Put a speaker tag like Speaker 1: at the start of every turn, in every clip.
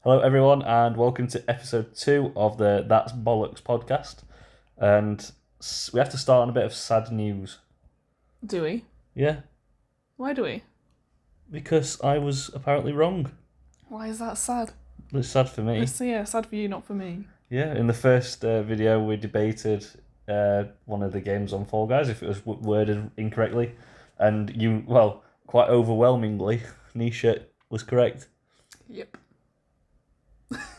Speaker 1: Hello, everyone, and welcome to episode 2 of the That's Bollocks podcast. And we have to start on a bit of sad news.
Speaker 2: Do we?
Speaker 1: Yeah.
Speaker 2: Why do we?
Speaker 1: Because I was apparently wrong.
Speaker 2: Why is that sad?
Speaker 1: It's sad for me.
Speaker 2: Sad for you, not for me.
Speaker 1: Yeah, in the first video, we debated one of the games on Fall Guys, if it was worded incorrectly. And you, quite overwhelmingly, Nisha was correct.
Speaker 2: Yep.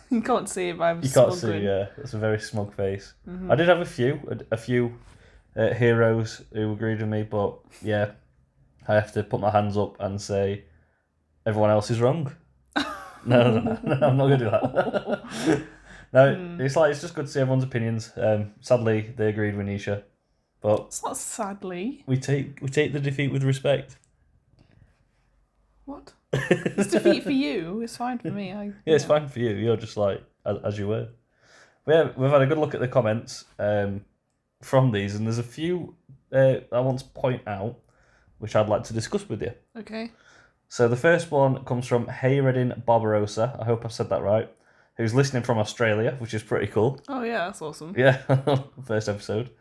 Speaker 2: You can't see it, but I'm
Speaker 1: You can't see, yeah. It's a very smug face. Mm-hmm. I did have a few heroes who agreed with me, but yeah, I have to put my hands up and say everyone else is wrong. No, I'm not going to do that. No, it's just good to see everyone's opinions. Sadly, they agreed with Nisha, but
Speaker 2: it's not sadly.
Speaker 1: We take the defeat with respect.
Speaker 2: What? It's defeat for you. It's fine for me.
Speaker 1: It's fine for you. You're just like as you were. But yeah, we've had a good look at the comments from these, and there's a few I want to point out, which I'd like to discuss with you.
Speaker 2: Okay.
Speaker 1: So the first one comes from Hayreddin Barbarossa. I hope I've said that right. Who's listening from Australia, which is pretty cool.
Speaker 2: Oh yeah, that's awesome.
Speaker 1: Yeah, first episode.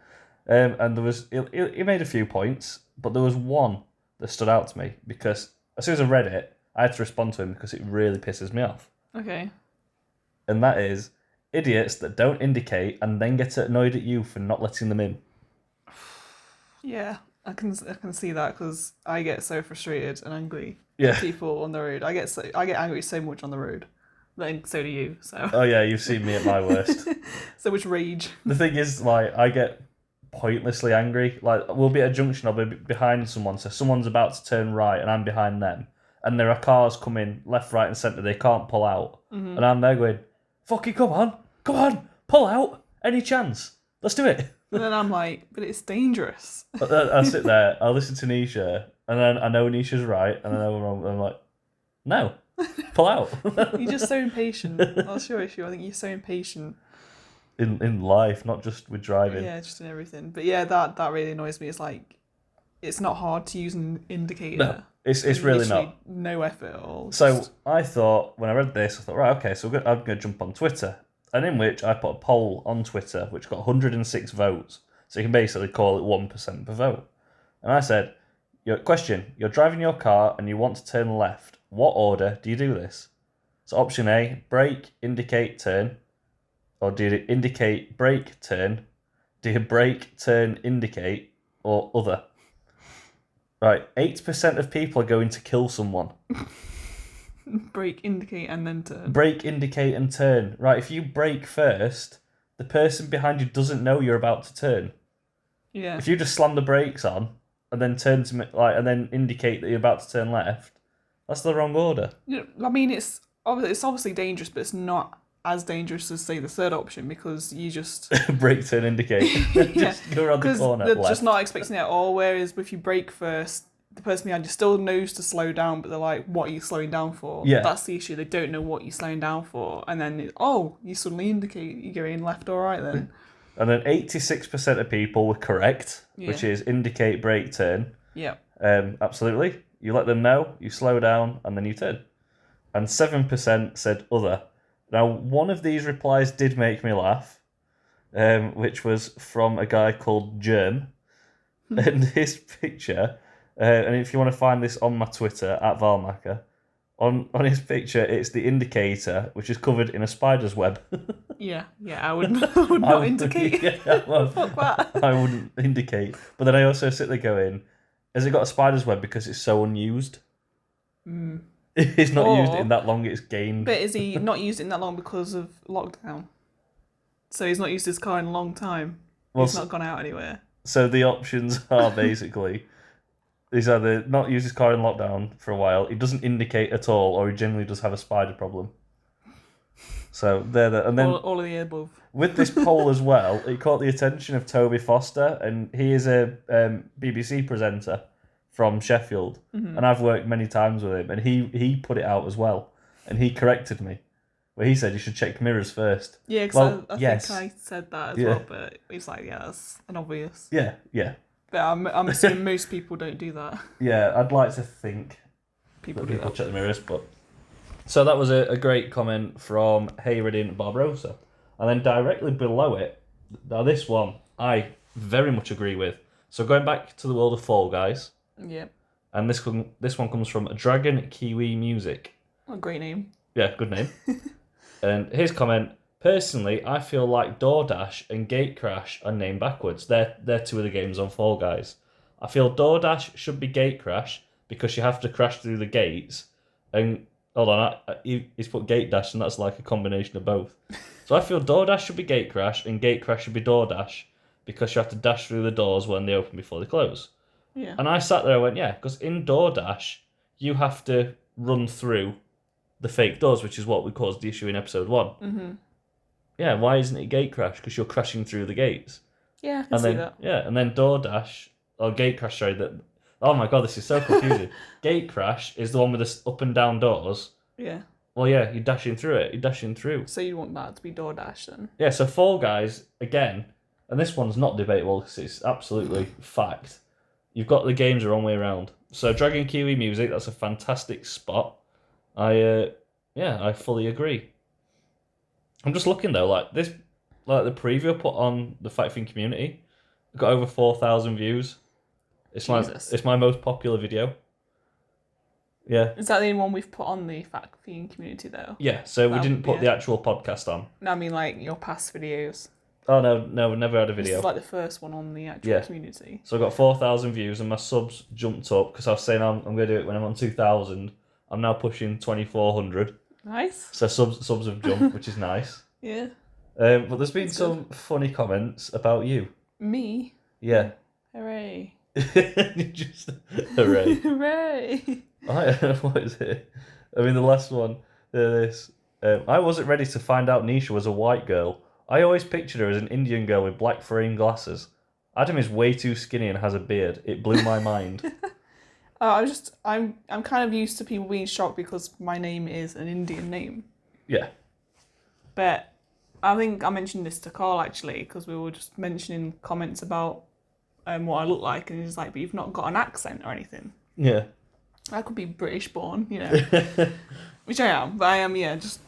Speaker 1: And there was he made a few points, but there was one that stood out to me because as soon as I read it, I had to respond to him because it really pisses me off.
Speaker 2: Okay.
Speaker 1: And that is idiots that don't indicate and then get annoyed at you for not letting them in.
Speaker 2: Yeah, I can see that because I get so frustrated and angry.
Speaker 1: Yeah.
Speaker 2: People on the road. I get angry so much on the road. Then so do you. So.
Speaker 1: Oh yeah, you've seen me at my worst.
Speaker 2: So much rage.
Speaker 1: The thing is, like, I get pointlessly angry. Like, we'll be at a junction, I'll be behind someone, so someone's about to turn right and I'm behind them. And there are cars coming left, right and centre, they can't pull out. Mm-hmm. And I'm there going, fucking come on, pull out, any chance, let's do it.
Speaker 2: And then I'm like, but it's dangerous.
Speaker 1: I sit there, I listen to Nisha, and then I know Nisha's right, and I know I'm wrong, and I'm like, no, pull out.
Speaker 2: You're just so impatient. That's your issue, I think you're so impatient.
Speaker 1: In life, not just with driving.
Speaker 2: Yeah, just in everything. But yeah, that really annoys me. It's like, it's not hard to use an indicator.
Speaker 1: No, it's really not.
Speaker 2: No effort at all.
Speaker 1: So I thought, when I read this, I thought, right, okay, so I'm going to jump on Twitter. And in which I put a poll on Twitter, which got 106 votes. So you can basically call it 1% per vote. And I said, question, you're driving your car and you want to turn left. What order do you do this? So option A, brake, indicate, turn. Or do you indicate, brake, turn? Do you brake, turn, indicate, or other? Right, 8% of people are going to kill someone.
Speaker 2: Brake, indicate, and then turn.
Speaker 1: Brake, indicate, and turn. Right, if you brake first, the person behind you doesn't know you're about to turn.
Speaker 2: Yeah.
Speaker 1: If you just slam the brakes on and then turn to and then indicate that you're about to turn left, that's the wrong order.
Speaker 2: Yeah, I mean, it's obviously dangerous, but it's not as dangerous as, say, the third option because you just
Speaker 1: brake, turn, indicate. Just go around the corner.
Speaker 2: They're
Speaker 1: left.
Speaker 2: just not expecting it at all. Whereas if you brake first, the person behind you still knows to slow down, but they're like, "What are you slowing down for?"
Speaker 1: Yeah,
Speaker 2: that's the issue. They don't know what you're slowing down for, and then you suddenly indicate you're going left or right then.
Speaker 1: And then 86% of people were correct, which is indicate, brake, turn.
Speaker 2: Yeah.
Speaker 1: Absolutely. You let them know, you slow down, and then you turn. And 7% said other. Now, one of these replies did make me laugh, which was from a guy called Germ. And his picture, and if you want to find this on my Twitter, at Valmacker, on his picture, it's the indicator, which is covered in a spider's web.
Speaker 2: Yeah, I would not indicate.
Speaker 1: Yeah, well,
Speaker 2: fuck that.
Speaker 1: I wouldn't indicate. But then I also sit there going, has it got a spider's web because it's so unused? It's not used in that long, it's gained.
Speaker 2: But is he not used it in that long because of lockdown? So he's not used his car in a long time. Well, he's not gone out anywhere.
Speaker 1: So the options are basically, he's either not used his car in lockdown for a while, he doesn't indicate at all, or he generally does have a spider problem. So they're and then
Speaker 2: all of the above.
Speaker 1: With this poll as well, it caught the attention of Toby Foster, and he is a BBC presenter from Sheffield, and I've worked many times with him, and he put it out as well, and he corrected me, where he said you should check mirrors first.
Speaker 2: Yeah, because I think I said that as well, but he's like, yeah, that's an obvious.
Speaker 1: Yeah.
Speaker 2: But I'm assuming most people don't do that.
Speaker 1: Yeah, I'd like to think
Speaker 2: people
Speaker 1: check the mirrors, but So that was a great comment from Hayredin Barbarossa. And then directly below it, now this one I very much agree with. So going back to the world of Fall Guys.
Speaker 2: Yep.
Speaker 1: And this one comes from Dragon Kiwi Music.
Speaker 2: What a great name.
Speaker 1: Yeah, good name. And his comment, personally, I feel like DoorDash and Gatecrash are named backwards. They're two of the games on Fall Guys. I feel DoorDash should be Gatecrash because you have to crash through the gates. And, hold on, he's put Gate Dash and that's like a combination of both. So I feel DoorDash should be Gatecrash and Gatecrash should be DoorDash because you have to dash through the doors when they open before they close.
Speaker 2: Yeah.
Speaker 1: And I sat there and went, yeah, because in DoorDash, you have to run through the fake doors, which is what we caused the issue in episode 1.
Speaker 2: Mm-hmm.
Speaker 1: Yeah, why isn't it Gatecrash? Because you're crashing through the gates.
Speaker 2: Yeah, I can see that.
Speaker 1: Yeah, and then DoorDash, or Gatecrash, sorry, oh my god, this is so confusing. Gatecrash is the one with the up and down doors.
Speaker 2: Yeah.
Speaker 1: Well, yeah, you're dashing through it. You're dashing through.
Speaker 2: So you want that to be DoorDash then?
Speaker 1: Yeah, so Fall Guys, again, and this one's not debatable because it's absolutely fact. You've got the games the wrong way around. So Dragon Kiwi Music, that's a fantastic spot. I fully agree. I'm just looking though, like the preview I put on the Fight Thing community, got over 4,000 views. It's my most popular video. Yeah.
Speaker 2: Is that the only one we've put on the Fact Fiend community though?
Speaker 1: Yeah, so we didn't put the actual podcast on.
Speaker 2: No, I mean like your past videos.
Speaker 1: Oh no, we never had a video.
Speaker 2: This is like the first one on the actual community.
Speaker 1: So I got 4,000 views and my subs jumped up because I was saying I'm going to do it when I'm on 2,000. I'm now pushing 2,400.
Speaker 2: Nice.
Speaker 1: So subs have jumped, which is nice.
Speaker 2: Yeah.
Speaker 1: But there's been some funny comments about you.
Speaker 2: Me?
Speaker 1: Yeah.
Speaker 2: Hooray.
Speaker 1: Just hooray.
Speaker 2: Hooray.
Speaker 1: What is it? I mean, the last one, this. I wasn't ready to find out Nisha was a white girl. I always pictured her as an Indian girl with black frame glasses. Adam is way too skinny and has a beard. It blew my mind.
Speaker 2: I'm kind of used to people being shocked because my name is an Indian name.
Speaker 1: Yeah.
Speaker 2: But I think I mentioned this to Carl actually because we were just mentioning comments about what I look like, and he's like, "But you've not got an accent or anything."
Speaker 1: Yeah.
Speaker 2: I could be British born, you know, which I am. But I am, just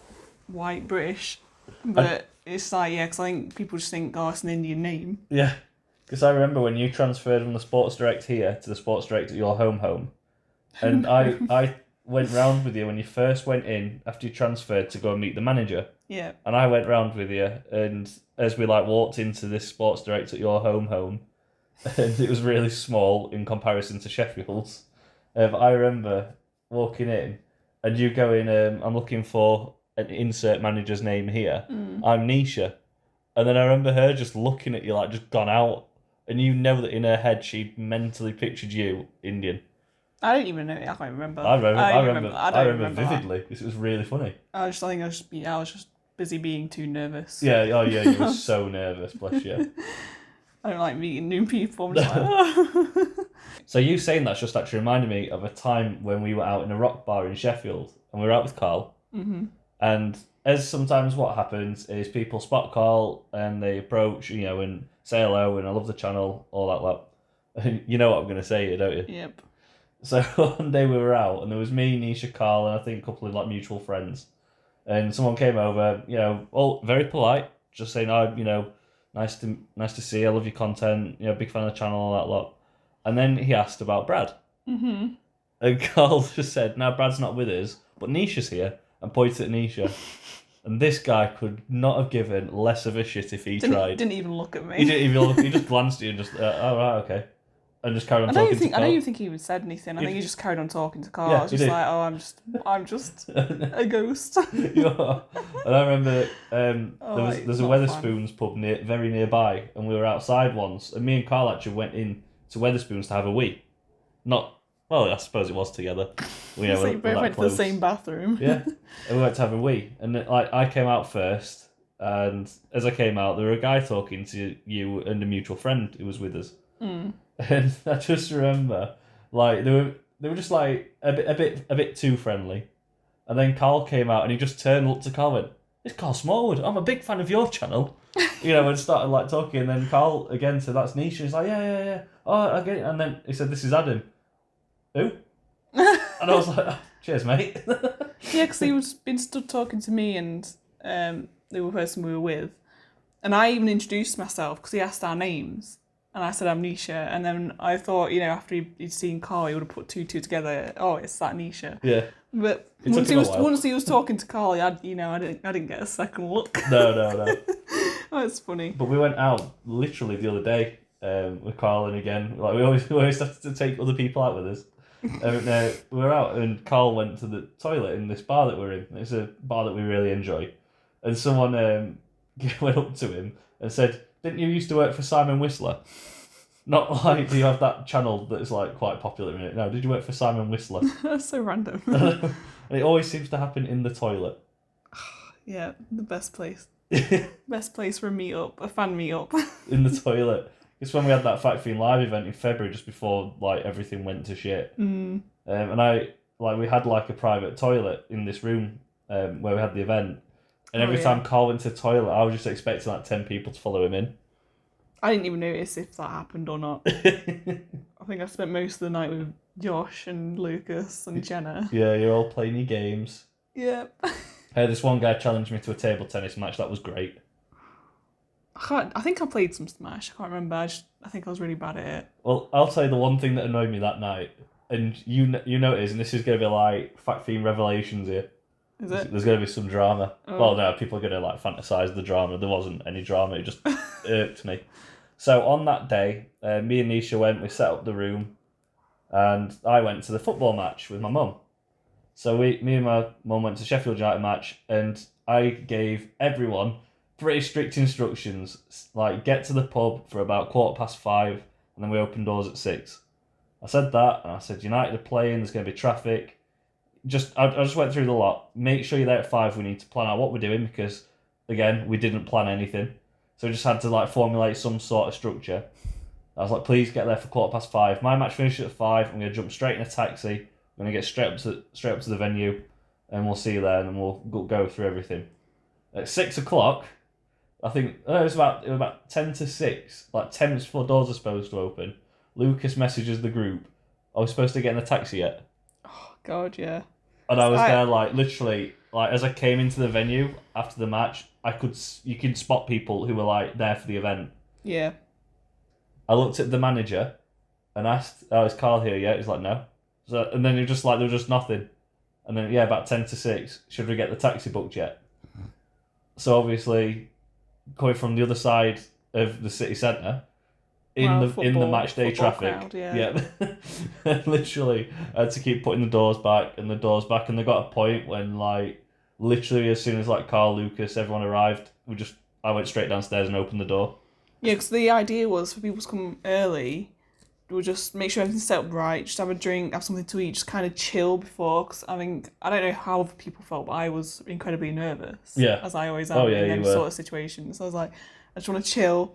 Speaker 2: white British. But it's like, because I think people just think, oh, it's an Indian name.
Speaker 1: Yeah. Because I remember when you transferred from the Sports Direct here to the Sports Direct at your home, and I went round with you when you first went in after you transferred to go and meet the manager.
Speaker 2: Yeah.
Speaker 1: And I went round with you, and as we walked into this Sports Direct at your home, and it was really small in comparison to Sheffield's. I remember walking in, and you going, I'm looking for an insert manager's name here. I'm Nisha. And then I remember her just looking at you just gone out. And you know that in her head she'd mentally pictured you Indian.
Speaker 2: I don't even know. I can't remember.
Speaker 1: I remember vividly because it was really funny.
Speaker 2: I was just busy being too nervous.
Speaker 1: Yeah, you were so nervous, bless you.
Speaker 2: I don't like meeting new people. I'm just like, oh.
Speaker 1: So you saying that's just actually reminded me of a time when we were out in a rock bar in Sheffield and we were out with Carl.
Speaker 2: Mm-hmm.
Speaker 1: And as sometimes what happens is people spot Carl and they approach, and say hello and I love the channel, all that lot. And you know what I'm going to say here, don't you?
Speaker 2: Yep. So
Speaker 1: one day we were out and there was me, Nisha, Carl, and I think a couple of mutual friends. And someone came over, all very polite, just saying, nice to see you, I love your content, big fan of the channel, all that lot. And then he asked about Brad.
Speaker 2: Mm-hmm.
Speaker 1: And Carl just said, no, Brad's not with us, but Nisha's here, and pointed at Nisha. And this guy could not have given less of a shit if he tried.
Speaker 2: Didn't even look at me.
Speaker 1: He didn't even look. He just glanced at you and just, oh, right, okay. And just carried on talking to Carl.
Speaker 2: I don't even think he even said anything. I think he just carried on talking to Carl. Yeah, I was just like, oh, I'm just a ghost.
Speaker 1: And I remember there's a Weatherspoons pub very nearby, and we were outside once, and me and Carl actually went in to Weatherspoons to have a wee. Well, I suppose it was together.
Speaker 2: We both went to the same bathroom.
Speaker 1: Yeah, and we went to have a wee, and I came out first, and as I came out, there was a guy talking to you and a mutual friend who was with us.
Speaker 2: Mm.
Speaker 1: And I just remember, they were just a bit too friendly, and then Carl came out and he just turned, looked to Carl, and went, "It's Carl Smallwood. I'm a big fan of your channel," and started talking. And then Carl again said, "That's Nisha." He's like, "Yeah. Oh, I get it." And then he said, "This is Adam." Who? And I was like, oh, "Cheers, mate."
Speaker 2: Yeah, because he was been stood talking to me and the person we were with, and I even introduced myself because he asked our names, and I said I'm Nisha, and then I thought, after he'd seen Carl, he would have put two two together. Oh, it's that Nisha.
Speaker 1: Yeah.
Speaker 2: But
Speaker 1: It took him a while.
Speaker 2: once he was talking to Carl, I didn't get a second look.
Speaker 1: No.
Speaker 2: Oh, it's funny.
Speaker 1: But we went out literally the other day with Carl, and again, like we always have to take other people out with us. We were out, and Carl went to the toilet in this bar that we're in. It's a bar that we really enjoy, and someone went up to him and said, "Didn't you used to work for Simon Whistler?" Not like, do you have that channel that's like quite popular in it? No, did you work for Simon Whistler?
Speaker 2: That's so random.
Speaker 1: And it always seems to happen in the toilet.
Speaker 2: Yeah, the best place. Best place for a fan meet-up.
Speaker 1: In the toilet. It's when we had that Fact Fiend Live event in February, just before like everything went to shit. And we had like a private toilet in this room where we had the event. And every time Carl went to the toilet, I was just expecting like 10 people to follow him in.
Speaker 2: I didn't even notice if that happened or not. I think I spent most of the night with Josh and Lucas and Jenna.
Speaker 1: Yeah, you're all playing your games.
Speaker 2: Yeah.
Speaker 1: This one guy challenged me to a table tennis match. That was great.
Speaker 2: I think I played some Smash. I can't remember. I think I was really bad at it.
Speaker 1: Well, I'll tell you the one thing that annoyed me that night, and you notice, and this is going to be like Fact Fiend revelations here.
Speaker 2: Is it?
Speaker 1: There's going to be some drama.
Speaker 2: Oh.
Speaker 1: Well, no, people are going to like fantasize the drama. There wasn't any drama. It just irked me. So on that day, me and Nisha went. We set up the room, and I went to the football match with my mum. So me and my mum went to Sheffield United match, and I gave everyone pretty strict instructions, like get to the pub for about 5:15, and then we open doors at 6. I said that, and I said United are playing. There's going to be traffic. I just went through the lot. Make sure you're there at 5. We need to plan out what we're doing because, again, we didn't plan anything. So we just had to like formulate some sort of structure. I was like, please get there for 5:15. My match finishes at 5. I'm going to jump straight in a taxi. I'm going to get straight up to the venue, and we'll see you there, and then we'll go through everything. At 6 o'clock, I think it was about 10 to 6, like 10 minutes before doors are supposed to open. Lucas messages the group, "Are we supposed to get in the taxi yet?"
Speaker 2: Oh God, yeah.
Speaker 1: And I was there like literally like as I came into the venue after the match, you could spot people who were like there for the event.
Speaker 2: Yeah.
Speaker 1: I looked at the manager and asked, "Oh, is Carl here yet?" He's like, "No." So and then it was just like there was just nothing. And then about 10 to 6, should we get the taxi booked yet? So obviously, coming from the other side of the city centre, in the match day traffic,
Speaker 2: crowd,
Speaker 1: literally I had to keep putting the doors back, and they got a point when like literally as soon as like Carl, Lucas, everyone arrived, I went straight downstairs and opened the door.
Speaker 2: Yeah, because the idea was for people to come early. We'll just make sure everything's set up right, just have a drink, have something to eat, just kind of chill before. Because I don't know how other people felt, but I was incredibly nervous.
Speaker 1: Yeah.
Speaker 2: As I always am in them sort of situations. So I was like, I just want to chill.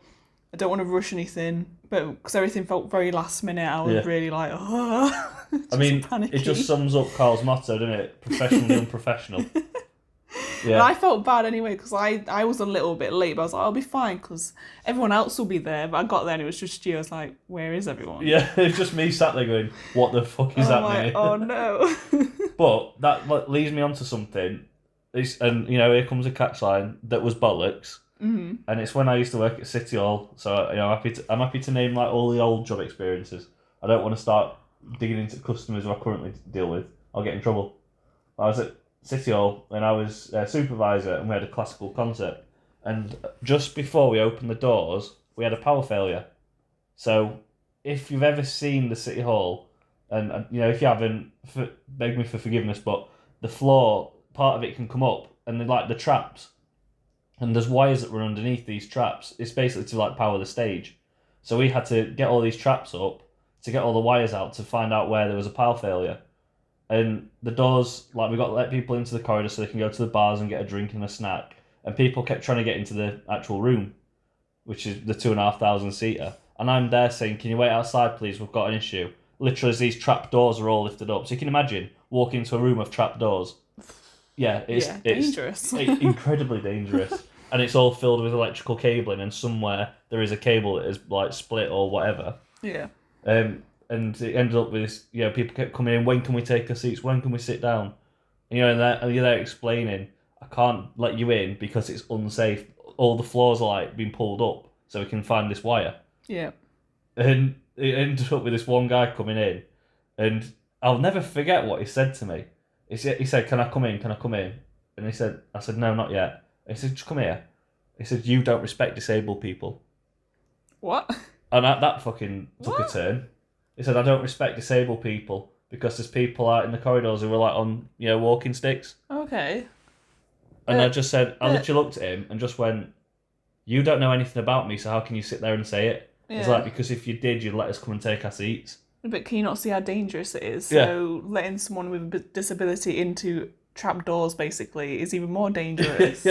Speaker 2: I don't want to rush anything. But because everything felt very last minute, I was really like, oh.
Speaker 1: I mean,
Speaker 2: panicky.
Speaker 1: It just sums up Carl's motto, doesn't it? Professionally unprofessional. Yeah.
Speaker 2: And I felt bad anyway because I was a little bit late, but I was like, I'll be fine because everyone else will be there. But I got there and it was just you. I was like, where is everyone?
Speaker 1: Yeah, it's just me sat there going, what the fuck is happening?
Speaker 2: Like, oh no.
Speaker 1: But that leads me on to something. Here comes a catchline that was Bollocks.
Speaker 2: Mm-hmm.
Speaker 1: And it's when I used to work at City Hall. So I'm happy to name like all the old job experiences. I don't want to start digging into customers who I currently deal with. I'll get in trouble. I was at City Hall and I was a supervisor, and we had a classical concert. And just before we opened the doors, we had a power failure. So if you've ever seen the City Hall, and if you haven't, beg me for forgiveness, but the floor, part of it can come up, and like the traps, and there's wires that run underneath these traps. It's basically to like power the stage. So we had to get all these traps up to get all the wires out to find out where there was a power failure. And the doors, like we got to let people into the corridor so they can go to the bars and get a drink and a snack. And people kept trying to get into the actual room, which is the 2,500 seater. And I'm there saying, "Can you wait outside, please? We've got an issue." Literally, as these trap doors are all lifted up. So you can imagine walking into a room of trap doors. Yeah, it's
Speaker 2: dangerous.
Speaker 1: Incredibly dangerous. And it's all filled with electrical cabling, and somewhere there is a cable that is like split or whatever.
Speaker 2: Yeah.
Speaker 1: And it ended up with this, people kept coming in, "When can we take our seats? When can we sit down?" And you're there explaining, I can't let you in because it's unsafe. All the floors are like being pulled up so we can find this wire.
Speaker 2: Yeah.
Speaker 1: And it ended up with this one guy coming in, and I'll never forget what he said to me. He said, "Can I come in? Can I come in?" And I said, "No, not yet." He said, "Just come here." He said, "You don't respect disabled people."
Speaker 2: What?
Speaker 1: And that fucking took
Speaker 2: What?
Speaker 1: a turn. He said, "I don't respect disabled people because there's people out in the corridors who are like on, walking sticks."
Speaker 2: Okay.
Speaker 1: And I just said, I literally looked at him and just went, "You don't know anything about me, so how can you sit there and say it?" It's
Speaker 2: Yeah.
Speaker 1: like, because if you did, you'd let us come and take our seats.
Speaker 2: But can you not see how dangerous it is?
Speaker 1: Yeah.
Speaker 2: So letting someone with a disability into trapdoors, basically, is even more dangerous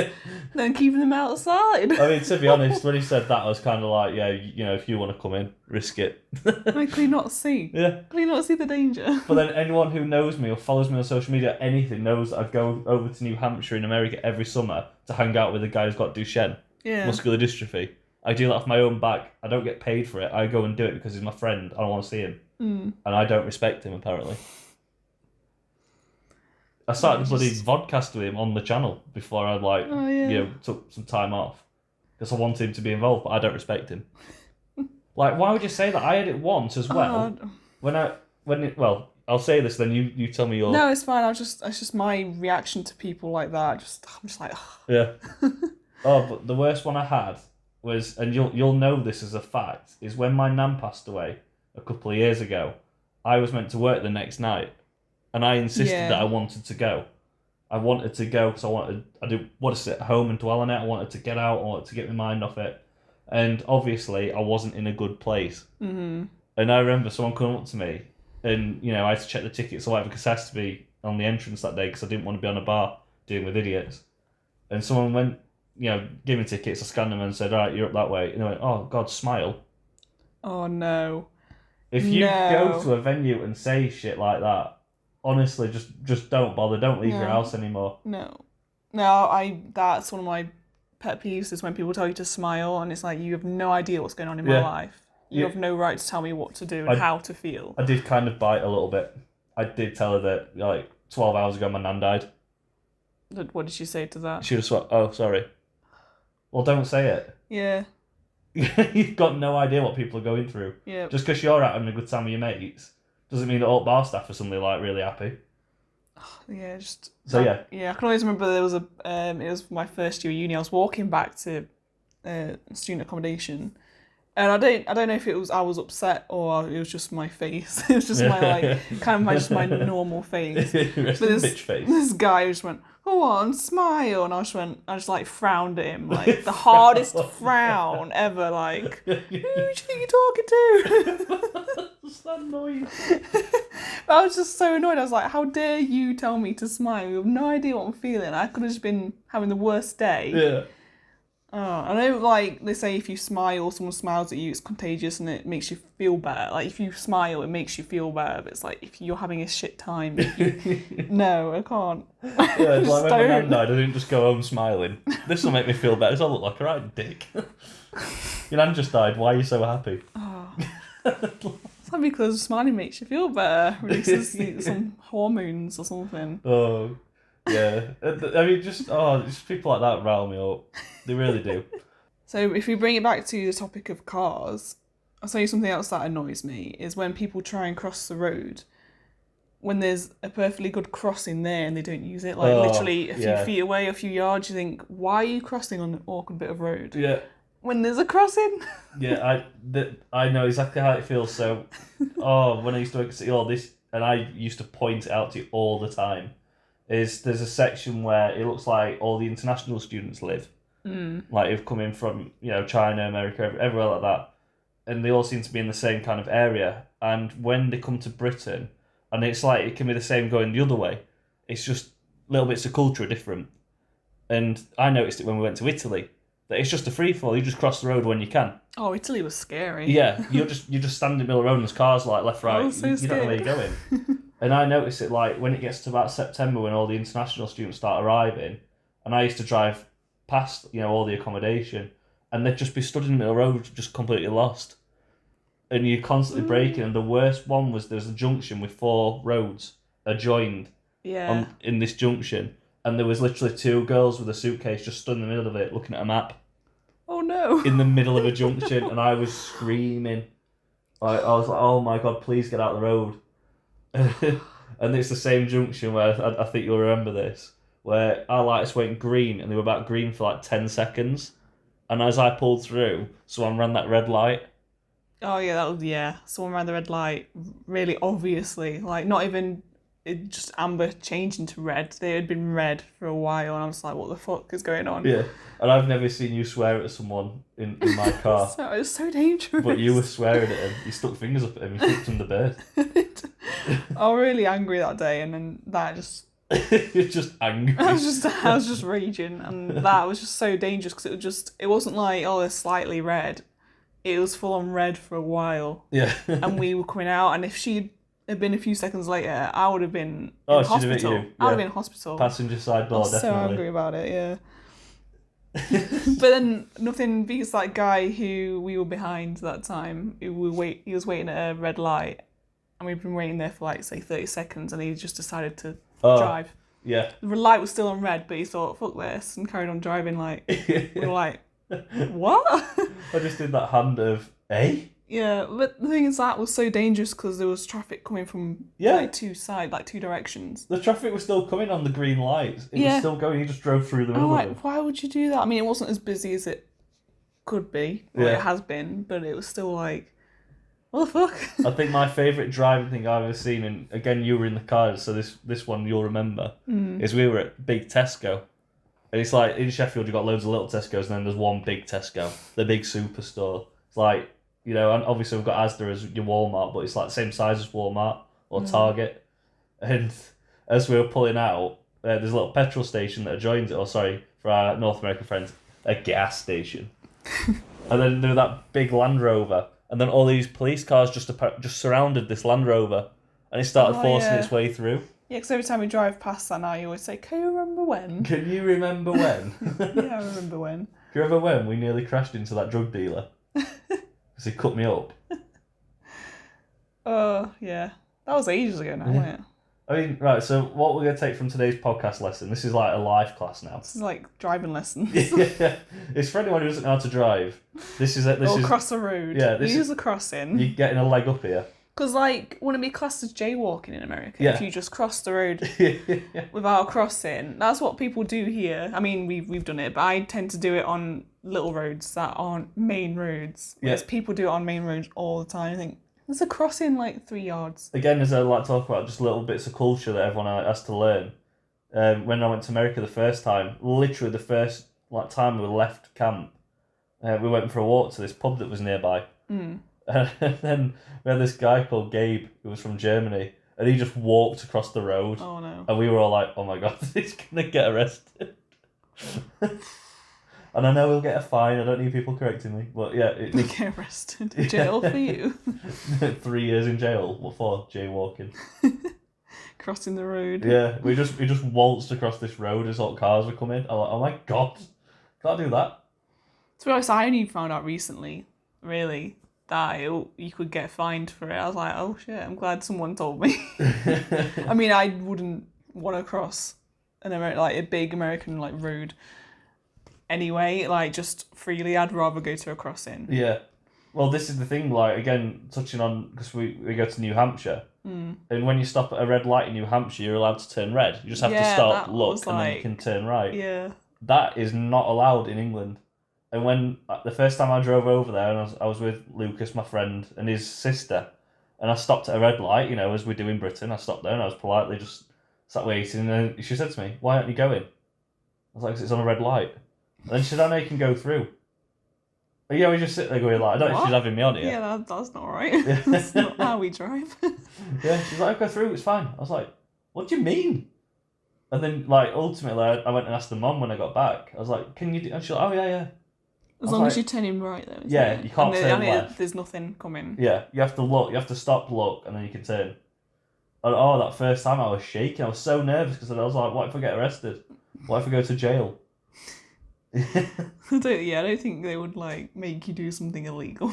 Speaker 2: than keeping them outside.
Speaker 1: I mean, to be honest, when he said that, I was kind of like, yeah, if you want to come in, risk it.
Speaker 2: Like, can you not see?
Speaker 1: Yeah.
Speaker 2: Can you not see the danger?
Speaker 1: But then anyone who knows me or follows me on social media, anything, knows that I go over to New Hampshire in America every summer to hang out with a guy who's got Duchenne, muscular dystrophy. I do that off my own back. I don't get paid for it. I go and do it because he's my friend. I want to see him. And I don't respect him, apparently. I started bloody vodcast with him on the channel before I took some time off because I wanted him to be involved, but I don't respect him. Like, why would you say that? I had it once as well. I'll say this, then you tell me your.
Speaker 2: No, it's fine. It's just my reaction to people like that. I'm just like, ugh.
Speaker 1: Yeah. Oh, but the worst one I had was, and you'll know this as a fact, is when my nan passed away a couple of years ago. I was meant to work the next night, and I insisted that I wanted to go. I wanted to go because I didn't want to sit at home and dwell on it. I wanted to get out. I wanted to get my mind off it. And obviously, I wasn't in a good place. Mm-hmm. And I remember someone coming up to me, and I had to check the tickets or whatever because I had to be on the entrance that day because I didn't want to be on a bar dealing with idiots. And someone went, gave me tickets. I scanned them and said, "All right, you're up that way." And they went, "Oh God, smile."
Speaker 2: Oh no.
Speaker 1: If you go to a venue and say shit like that, honestly, just don't bother. Don't leave your house anymore.
Speaker 2: No, that's one of my pet peeves is when people tell you to smile and it's like, you have no idea what's going on in my life. You have no right to tell me what to do and how to feel.
Speaker 1: I did kind of bite a little bit. I did tell her that, 12 hours ago my nan died.
Speaker 2: What did she say to that?
Speaker 1: She just went, "Oh, sorry." Well, don't say it.
Speaker 2: Yeah.
Speaker 1: You've got no idea what people are going through.
Speaker 2: Yeah.
Speaker 1: Just because you're out having a good time with your mates doesn't mean that all bar staff are suddenly really happy.
Speaker 2: Yeah, I can always remember there was it was my first year of uni. I was walking back to student accommodation, and I don't know if I was upset or it was just my face. It was just my my normal face. But
Speaker 1: Bitch face.
Speaker 2: This guy just went, "Go on, smile," and I just frowned at him, like the hardest frown ever. Like, who do you think you're talking to?
Speaker 1: What's that noise?
Speaker 2: I was just so annoyed. I was like, how dare you tell me to smile? You have no idea what I'm feeling. I could have just been having the worst day.
Speaker 1: Yeah.
Speaker 2: Oh, I know, they say if you smile, someone smiles at you, it's contagious and it makes you feel better. Like, if you smile, it makes you feel better. But it's like, if you're having a shit time, no, I can't.
Speaker 1: Yeah, it's like when my nan died, I didn't just go home smiling. This will make me feel better. I look like a right dick. Your nan just died. Why are you so happy?
Speaker 2: Oh. It's not because smiling makes you feel better. Releases some hormones or something.
Speaker 1: Oh, yeah. I mean, just people like that rile me up. They really do.
Speaker 2: So if we bring it back to the topic of cars, I'll tell you something else that annoys me is when people try and cross the road when there's a perfectly good crossing there and they don't use it. Literally a few feet away, a few yards, you think, why are you crossing on an awkward bit of road?
Speaker 1: Yeah.
Speaker 2: When there's a crossing.
Speaker 1: Yeah, I know exactly how it feels. So, when I used to work at City Hall, and I used to point it out to you all the time, there's a section where it looks like all the international students live. Like, they've come in from, China, America, everywhere like that. And they all seem to be in the same kind of area. And when they come to Britain, and it's like it can be the same going the other way, it's just little bits of culture are different. And I noticed it when we went to Italy. That it's just a free fall. You just cross the road when you can.
Speaker 2: Oh, Italy was scary.
Speaker 1: Yeah, you just stand in the middle of the road and there's cars like left, right. You don't know where you're going. And I notice it when it gets to about September when all the international students start arriving, and I used to drive past all the accommodation, and they'd just be stood in the middle of the road just completely lost. And you're constantly braking. And the worst one was there's a junction with 4 roads adjoined.
Speaker 2: Yeah.
Speaker 1: in this junction, and there was literally two girls with a suitcase just stood in the middle of it looking at a map
Speaker 2: Oh no.
Speaker 1: in the middle of a junction, and I was screaming. I was like, oh my God, please get out of the road. And it's the same junction where I think you'll remember this, where our lights went green and they were about green for like 10 seconds. And as I pulled through, someone ran that red light.
Speaker 2: Oh yeah, someone ran the red light really obviously. Like not even it just amber changed into red. They had been red for a while and I was like, what the fuck is going on?
Speaker 1: Yeah. And I've never seen you swear at someone in my car.
Speaker 2: So it was so dangerous.
Speaker 1: But you were swearing at him. You stuck fingers up at him. You flipped him the bird.
Speaker 2: I was really angry that day, and then that just.
Speaker 1: You're just angry.
Speaker 2: I was just raging, and that was just so dangerous because it wasn't like, oh, they're slightly red. It was full on red for a while.
Speaker 1: Yeah.
Speaker 2: And we were coming out, and if she had been a few seconds later, I would have been
Speaker 1: Oh,
Speaker 2: in
Speaker 1: she'd have hit
Speaker 2: hospital.
Speaker 1: you.
Speaker 2: I would
Speaker 1: Yeah.
Speaker 2: have been in hospital.
Speaker 1: Passenger side
Speaker 2: I
Speaker 1: door,
Speaker 2: was
Speaker 1: definitely.
Speaker 2: so angry about it, yeah. But then nothing beats that guy who we were behind that time. He was waiting at a red light, and we'd been waiting there for like say 30 seconds, and he just decided to drive.
Speaker 1: Yeah.
Speaker 2: The light was still on red, but he thought, "Fuck this," and carried on driving. Like we were like, "What?"
Speaker 1: I just did that hand of, eh?
Speaker 2: Yeah, but the thing is that was so dangerous because there was traffic coming from like two directions.
Speaker 1: The traffic was still coming on the green lights. It was still going. You just drove through the middle of it.
Speaker 2: Why would you do that? I mean, it wasn't as busy as it could be, or it has been, but it was still like, what the fuck?
Speaker 1: I think my favourite driving thing I've ever seen, and again, you were in the car, so this one you'll remember, is we were at Big Tesco. And it's like, in Sheffield, you've got loads of little Tesco's, and then there's one big Tesco, the big superstore. It's like, you know, and obviously we've got Asda as your Walmart, but it's like the same size as Walmart or Target. And as we were pulling out, there's a little petrol station that adjoins it, or sorry, for our North American friends, a gas station. And then there was that big Land Rover, and then all these police cars just surrounded this Land Rover, and it started forcing its way through.
Speaker 2: Yeah, because every time we drive past that now, you always say, "Can you remember when?"
Speaker 1: Can you remember when?
Speaker 2: Yeah, I remember when.
Speaker 1: Do you remember when we nearly crashed into that drug dealer? Because he cut me up.
Speaker 2: Oh, yeah. That was ages ago now, wasn't it?
Speaker 1: I mean, right, so what we're going to take from today's podcast lesson, this is like a life class now.
Speaker 2: This is like driving lessons.
Speaker 1: Yeah, it's for anyone who doesn't know how to drive. This is
Speaker 2: cross the road.
Speaker 1: Yeah,
Speaker 2: use the crossing.
Speaker 1: You're getting a leg up here.
Speaker 2: Because, like, wouldn't it be classed as jaywalking in America if you just cross the road without crossing? That's what people do here. I mean, we've done it, but I tend to do it on little roads that aren't main roads. Whereas people do it on main roads all the time. I think there's a crossing like 3 yards.
Speaker 1: Again, as I like to talk about, just little bits of culture that everyone has to learn. When I went to America the first time, literally the first time we left camp, we went for a walk to this pub that was nearby. And then we had this guy called Gabe, who was from Germany, and he just walked across the road.
Speaker 2: Oh no.
Speaker 1: And we were all like, oh my God, he's going to get arrested. And I know he'll get a fine, I don't need people correcting me. But yeah.
Speaker 2: We get arrested. Jail for you.
Speaker 1: 3 years in jail. What for? Jaywalking.
Speaker 2: Crossing the road.
Speaker 1: Yeah, we just waltzed across this road as all cars were coming. I'm like, oh my God, can't do that.
Speaker 2: To be honest, I only found out recently, really, that you could get fined for it. I was like, oh shit, I'm glad someone told me. I mean, I wouldn't want to cross a big American road anyway, just freely. I'd rather go to a crossing.
Speaker 1: Yeah. Well, this is the thing, again, touching on, because we go to New Hampshire, and when you stop at a red light in New Hampshire, you're allowed to turn red. You just have to stop, look, and then you can turn right.
Speaker 2: Yeah.
Speaker 1: That is not allowed in England. And when the first time I drove over there, and I was with Lucas, my friend, and his sister, and I stopped at a red light, as we do in Britain, I stopped there and I was politely just sat waiting, and then she said to me, why aren't you going? I was like, 'cause it's on a red light. And then she said, I know you can go through. But yeah, we just sit there going I don't know if she's having me on here.
Speaker 2: Yeah, that's not right. That's not how we drive.
Speaker 1: Yeah, she's like, I'll go through, it's fine. I was like, what do you mean? And then, ultimately, I went and asked the mum when I got back. I was like, can you do... And she's like, oh, yeah.
Speaker 2: As long as you're turning right, though.
Speaker 1: Yeah, you can't turn left.
Speaker 2: There's nothing coming.
Speaker 1: Yeah, you have to look. You have to stop, look, and then you can turn. And that first time I was shaking. I was so nervous because I was like, what if I get arrested? What if I go to jail?
Speaker 2: I don't think they would make you do something illegal.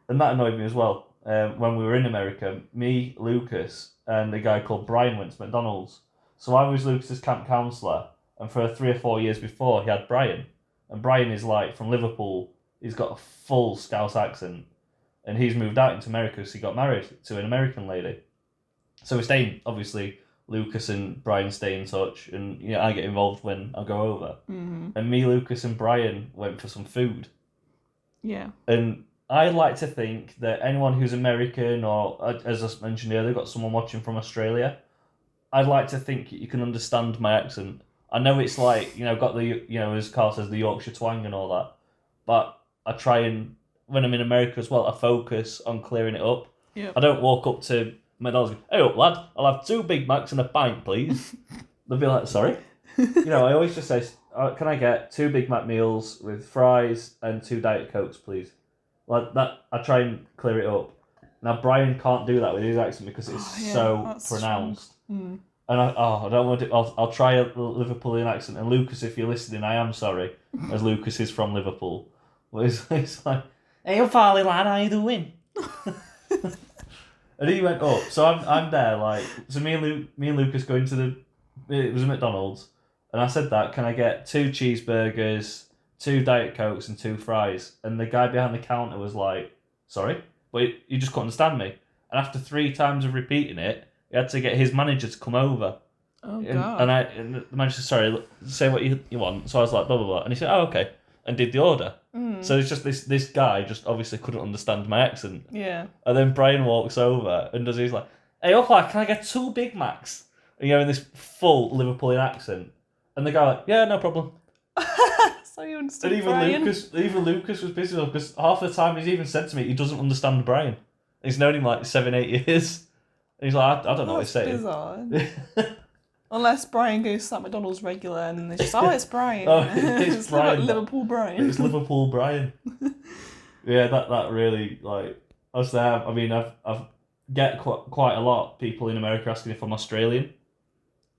Speaker 1: And that annoyed me as well. when we were in America, me, Lucas, and a guy called Brian went to McDonald's. So I was Lucas's camp counsellor, and for 3 or 4 years before, he had Brian. And Brian is like from Liverpool. He's got a full Scouse accent, and he's moved out into America because he got married to an American lady. So we're staying, obviously, Lucas and Brian stay in touch, and I get involved when I go over.
Speaker 2: Mm-hmm.
Speaker 1: And me, Lucas, and Brian went for some food.
Speaker 2: Yeah.
Speaker 1: And I like to think that anyone who's American, or as I mentioned earlier, got someone watching from Australia, I'd like to think you can understand my accent. I know it's like, got the, as Carl says, the Yorkshire twang and all that, but I try and, when I'm in America as well, I focus on clearing it up.
Speaker 2: Yep.
Speaker 1: I don't walk up to McDonald's and go, "Hey up, lad, I'll have 2 Big Macs and a pint, please." They'll be like, "Sorry?" I always just say, "Can I get 2 Big Mac meals with fries and 2 Diet Cokes, please?" Like that, I try and clear it up. Now, Brian can't do that with his accent because it's so pronounced.
Speaker 2: Mm.
Speaker 1: And I don't want to. I'll try a Liverpoolian accent. And Lucas, if you're listening, I am sorry, as Lucas is from Liverpool. But it's like, "Hey up, Varley lad, how you doing?" And he went up. So I'm there, like, so me and Lucas go into it was a McDonald's, and I said that, "Can I get 2 cheeseburgers, 2 Diet Cokes, and 2 fries?" And the guy behind the counter was like, "Sorry?" But you just couldn't understand me. And after 3 times of repeating it, he had to get his manager to come over.
Speaker 2: Oh, God.
Speaker 1: And the manager said, "Sorry, say what you want." So I was like, "Blah, blah, blah." And he said, "Oh, okay." And did the order.
Speaker 2: Mm.
Speaker 1: So it's just this guy just obviously couldn't understand my accent.
Speaker 2: Yeah.
Speaker 1: And then Brian walks over and he's like, "Hey, up, can I get 2 Big Macs?" And in this full Liverpoolian accent. And the guy like, "Yeah, no problem."
Speaker 2: So you understood
Speaker 1: And
Speaker 2: Brian?
Speaker 1: even Lucas was pissed off because half the time he's even said to me he doesn't understand Brian. He's known him like 7-8 years. And he's like, I don't know what he's saying.
Speaker 2: Bizarre. Unless Brian goes to that McDonald's regular and they just, it's Brian.
Speaker 1: Oh, it's Brian.
Speaker 2: Liverpool Brian.
Speaker 1: It's Liverpool Brian. Yeah, that really, like, I was there. I mean, I've get quite a lot of people in America asking if I'm Australian.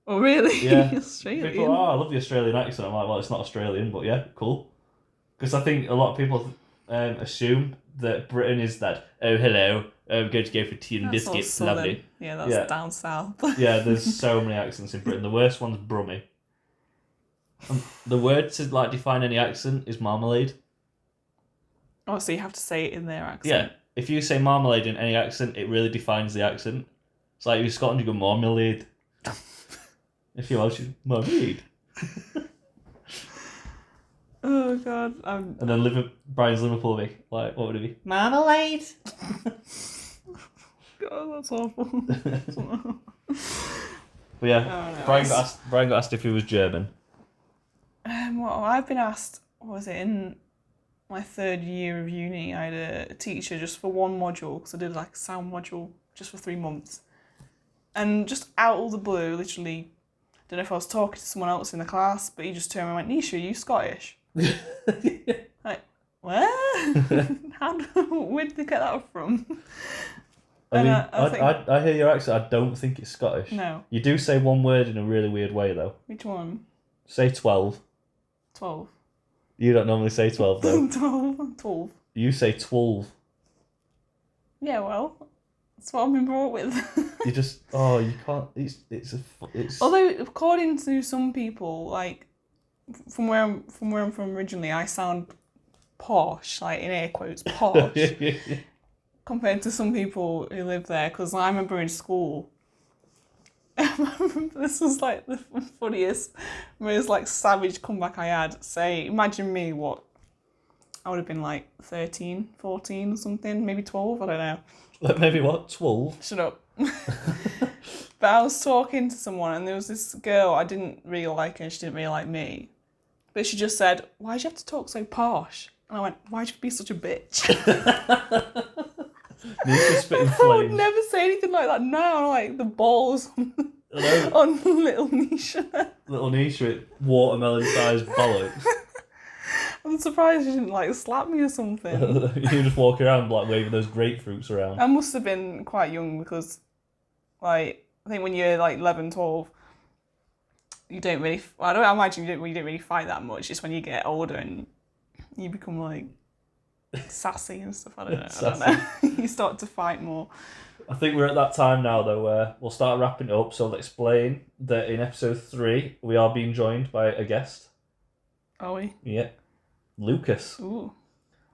Speaker 2: Oh, really?
Speaker 1: Yeah.
Speaker 2: Australian?
Speaker 1: People, I love the Australian accent. I'm like, well, it's not Australian, but yeah, cool. Because I think a lot of people assume that Britain is that, "Oh, hello, I'm going to go for tea and
Speaker 2: That's
Speaker 1: biscuits,
Speaker 2: all
Speaker 1: lovely."
Speaker 2: Southern. Yeah, that's down south.
Speaker 1: Yeah, there's so many accents in Britain. The worst one's Brummy. The word to like define any accent is marmalade.
Speaker 2: Oh, so you have to say it in their accent.
Speaker 1: Yeah, if you say marmalade in any accent, it really defines the accent. It's like if you're Scotland, you go marmalade. If you're Welsh, you marmalade.
Speaker 2: Oh, God.
Speaker 1: And then Brian's Liverpool, like, what would it be? Marmalade.
Speaker 2: God, that's awful.
Speaker 1: But yeah, Brian got asked if he was German.
Speaker 2: Well, I've been asked, what was it, in my 3rd year of uni, I had a teacher just for 1 module, because I did like a sound module just for 3 months. And just out of the blue, literally, I don't know if I was talking to someone else in the class, but he just turned around and went, "Nisha, are you Scottish?" Like, where? Where did they get that from?
Speaker 1: I mean, I hear your accent. I don't think it's Scottish.
Speaker 2: No.
Speaker 1: You do say one word in a really weird way, though.
Speaker 2: Which one?
Speaker 1: Say 12.
Speaker 2: 12.
Speaker 1: You don't normally say 12, though.
Speaker 2: 12.
Speaker 1: You say 12.
Speaker 2: Yeah, well, that's what I've been brought with.
Speaker 1: You just, you can't. It's.
Speaker 2: Although, according to some people, like from where I'm from originally, I sound posh, like in air quotes, posh, compared to some people who live there. Because I remember in school, this was like the funniest, most like savage comeback I had. Say, imagine me, what I would have been like 13, 14 or something, maybe 12, I don't know.
Speaker 1: Maybe what? 12?
Speaker 2: Shut up. But I was talking to someone and there was this girl, I didn't really like her, she didn't really like me. But she just said, "Why'd you have to talk so posh?" And I went, "Why'd you be such a bitch?"
Speaker 1: Nisha spitting
Speaker 2: I would
Speaker 1: flames.
Speaker 2: never say anything like that now, like the balls on little Nisha.
Speaker 1: Little Nisha with watermelon-sized bollocks.
Speaker 2: I'm surprised she didn't like slap me or something.
Speaker 1: You just walk around like waving those grapefruits around.
Speaker 2: I must have been quite young because, like, I think when you're like 11, 12, you don't really. Well, I don't imagine you don't really fight that much. It's when you get older and you become like sassy and stuff. I don't know.
Speaker 1: Sassy.
Speaker 2: You start to fight more.
Speaker 1: I think we're at that time now, though, where we'll start wrapping it up. So I'll explain that in episode 3, we are being joined by a guest.
Speaker 2: Are we?
Speaker 1: Yeah. Lucas.
Speaker 2: Ooh.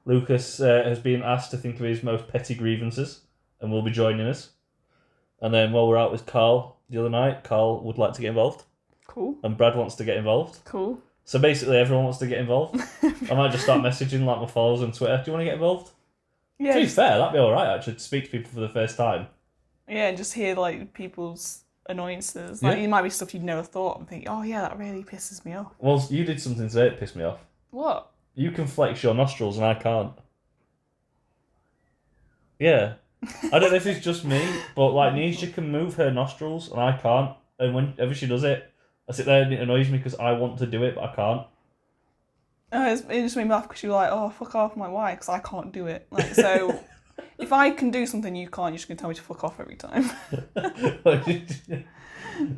Speaker 1: Lucas has been asked to think of his most petty grievances and will be joining us. And then while we're out with Carl the other night, Carl would like to get involved.
Speaker 2: Cool.
Speaker 1: And Brad wants to get involved.
Speaker 2: Cool.
Speaker 1: So basically everyone wants to get involved. I might just start messaging like my followers on Twitter. Do you want to get involved?
Speaker 2: Yeah.
Speaker 1: To be fair, that'd be alright actually, to speak to people for the first time.
Speaker 2: Yeah, and just hear like people's annoyances. Like,
Speaker 1: Yeah.
Speaker 2: it might be stuff you'd never thought and think, oh yeah, that really pisses me off.
Speaker 1: Well, you did something today that pissed me off.
Speaker 2: What?
Speaker 1: You can flex your nostrils and I can't. Yeah. I don't know if it's just me, but like Nisha can move her nostrils and I can't. And whenever she does it, I sit there and it annoys me because I want to do it, but I can't.
Speaker 2: It just made me laugh because you're like, oh, fuck off. I'm like, why? Because I can't do it. Like, so if I can do something you can't, you're just going to tell me to fuck off every time.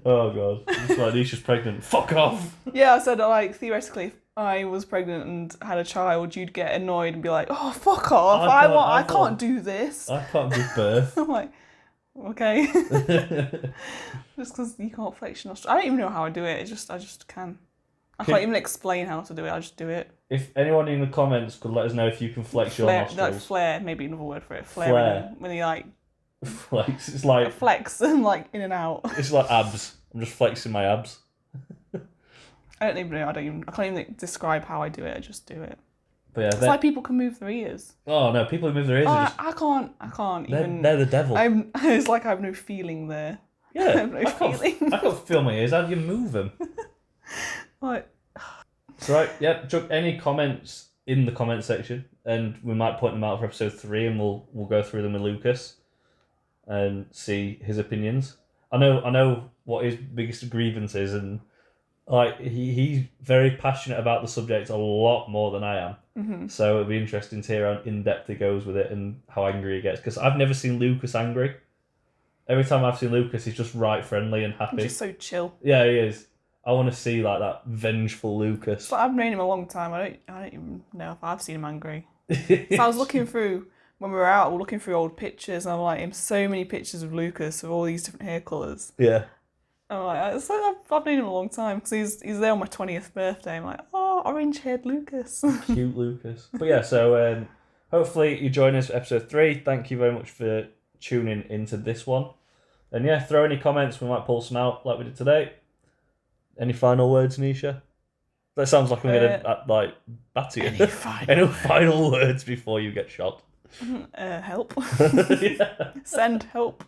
Speaker 1: Oh god. That's why Nisha's pregnant. Fuck off!
Speaker 2: Yeah, I said, like, theoretically, if I was pregnant and had a child, you'd get annoyed and be like, oh, fuck off. I can't do this.
Speaker 1: I can't give birth.
Speaker 2: I'm like, okay. Just because you can't flex your nostrils. I don't even know how I do it. I just can. I can't even explain how to do it. I just do it.
Speaker 1: If anyone in the comments could let us know if you can flex your
Speaker 2: Like
Speaker 1: nostrils.
Speaker 2: flare, maybe another word for it.
Speaker 1: Flare.
Speaker 2: When you like
Speaker 1: Flex. It's like
Speaker 2: flex and like in and out.
Speaker 1: it's like abs. I'm just flexing my abs.
Speaker 2: I don't even know. I can't even describe how I do it. I just do it.
Speaker 1: But yeah,
Speaker 2: It's like people can move their ears.
Speaker 1: oh no, people who move their ears are just
Speaker 2: I can't even.
Speaker 1: they're the devil.
Speaker 2: It's like I have no feeling there.
Speaker 1: Yeah,
Speaker 2: I have no feeling.
Speaker 1: I can't feel my ears. How do you move them?
Speaker 2: Like,
Speaker 1: So right, yeah, chuck any comments in the comment section, and we might point them out for episode 3, and we'll go through them with Lucas and see his opinions. I know what his biggest grievance is, and like he's very passionate about the subject a lot more than I am.
Speaker 2: mm-hmm.
Speaker 1: So it'll be interesting to hear how in depth he goes with it and how angry he gets. Because I've never seen Lucas angry. Every time I've seen Lucas, he's just right friendly and happy.
Speaker 2: He's just so chill.
Speaker 1: Yeah, he is. I want to see like that vengeful Lucas.
Speaker 2: But I've known him a long time. I don't even know if I've seen him angry. So I was looking through when we were out. We were looking through old pictures, and I'm like, so many pictures of Lucas with all these different hair colours.
Speaker 1: Yeah.
Speaker 2: I'm like, I've known him a long time because he's there on my 20th birthday. I'm like, oh, orange-haired Lucas.
Speaker 1: Cute Lucas. But yeah, so hopefully you join us for episode 3. Thank you very much for tuning into this one. And yeah, throw any comments. We might pull some out like we did today. Any final words, Nisha? That sounds like I'm going to batter you. Any final words before you get shot?
Speaker 2: Help.
Speaker 1: Yeah.
Speaker 2: Send help.